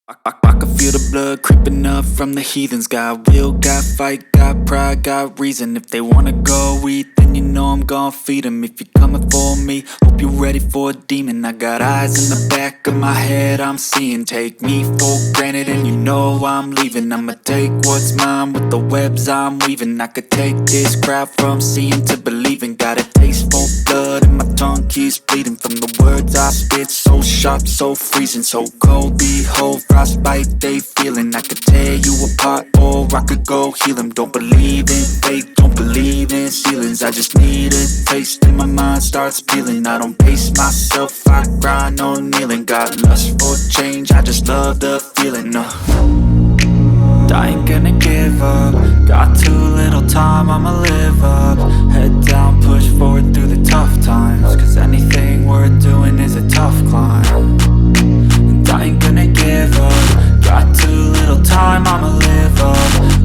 I can feel the blood creeping up from the heathens. Got will, got fight, got pride, got reason. If they wanna go eat, then you know I'm gon' feed them. If you're coming for me, hope you're ready for a demon. I got eyes in the back of my head, I'm seeing. Take me for granted and you know I'm leaving. I'ma take what's mine with the webs I'm weaving. I could take this crowd from seeing to believing. Got a taste for blood and my tongue keeps bleeding from the words I spit. So sharp, so freezing, so cold. Behold, frostbite they feeling. I could tear you apart or I could go heal them. Don't believe in fate, don't believe in ceilings. I just need a taste and my mind starts peeling. I don't pace myself, I grind on kneeling. Got lust for change, I just love the feeling. I ain't gonna give up. Got too little time, I'ma live up. Head down, push forward through the tough times. Cause anything worth doing is a tough climb. And I ain't gonna give up. Got too little time, I'ma live up.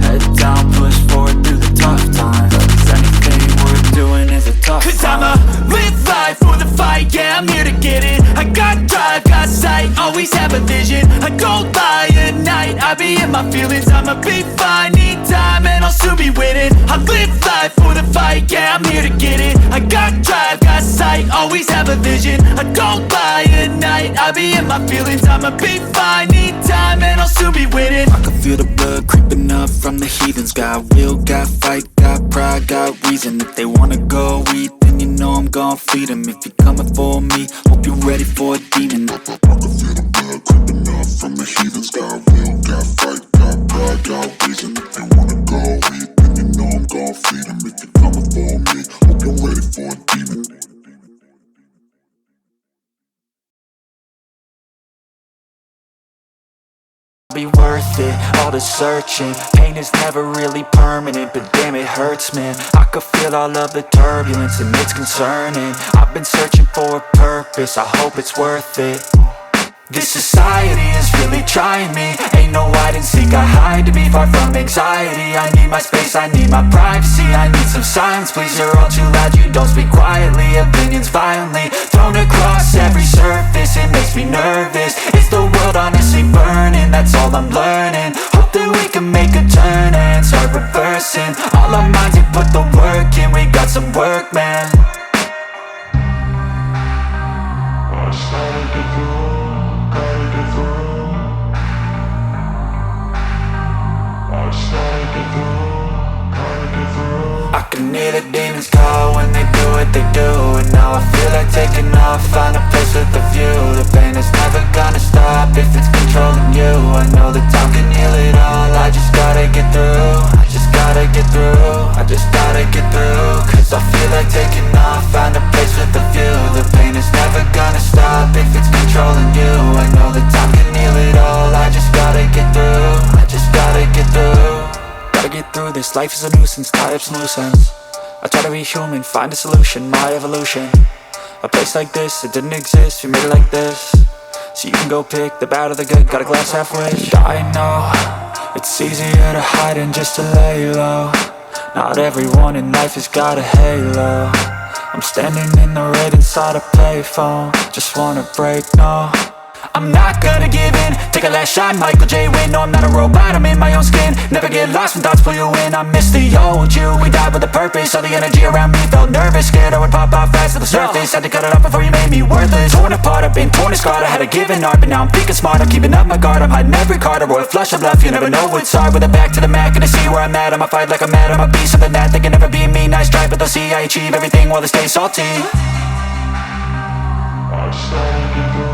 Head down, push forward through the tough times. Cause anything worth doing is a tough climb. Cause I'ma live life for the fight, yeah, I'm here to get it. I got drive, got sight, always have a vision. I go by at night, I be in my feelings. I'ma be fine, need time and I'll soon be winning. I live life for the fight, yeah, I'm here to get it. I got drive, got sight, always have a vision. I go by at night, I be in my feelings. I'ma be fine, need time and I'll soon be winning. I can feel the blood creeping up from the heathens. Got will, got fight, got pride, got reason. If they wanna go eat, then you know I'm gon' feed them. If you're coming for me, hope you're ready for a demon. I can feel the blood creeping up from the heathens. Got will, got fight, got pride, got reason. If they wanna go eat, then you know I'm gon' feed them. If you're coming for me, hope you're ready for a demon. Be worth it, all the searching. Pain is never really permanent, but damn it hurts, man. I could feel all of the turbulence and it's concerning. I've been searching for a purpose, I hope it's worth it. This society is really trying me. Ain't no hide and seek, I hide to be far from anxiety. I need my space, I need my privacy. I need some silence, please, you're all too loud. You don't speak quietly, opinions violently thrown across every surface. It makes me nervous, is the world honestly burning? That's all I'm learning. Hope that we can make a turn and start reversing all our minds and put the work in. We got some work, man. I started to do. I can hear the demons call when they do what they do. And now I feel like taking off, find a place with a view. The pain is never gonna stop if it's controlling you. I know that time can heal it all, I just gotta get through. I just gotta get through, I just gotta get through. Cause I feel like taking off, find a place with a view. The pain is never gonna stop if it's controlling you. I know that time can heal it all, I just gotta get through. I just gotta get through. Gotta get through this, life is a nuisance, tie up some loose ends. I try to be human, find a solution, my evolution. A place like this, it didn't exist, we made it like this. So you can go pick the bad or the good, got a glass halfway. I know, it's easier to hide than just to lay low. Not everyone in life has got a halo. I'm standing in the red inside a payphone. Just wanna break, no, I'm not gonna give in. Take a last shot, Michael J. Win. No, I'm not a robot, I'm in my own skin. Never get lost when thoughts pull you in. I miss the old you, we died with a purpose. All the energy around me felt nervous, scared I would pop out fast to the surface. Had to cut it off before you made me worthless. Torn apart, I've been torn and scarred. I had a given art, but now I'm thinking smart. I'm keeping up my guard, I'm hiding every card. A royal flush of bluff, you never know what's hard. With a back to the mat, gonna see where I'm at. I'ma fight like I'm mad, I'ma be something that they can never be me. Nice try, but they'll see I achieve everything while they stay salty. I started to go.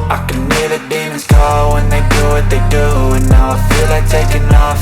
I can hear the demons call when they do what they do. And now I feel like taking off,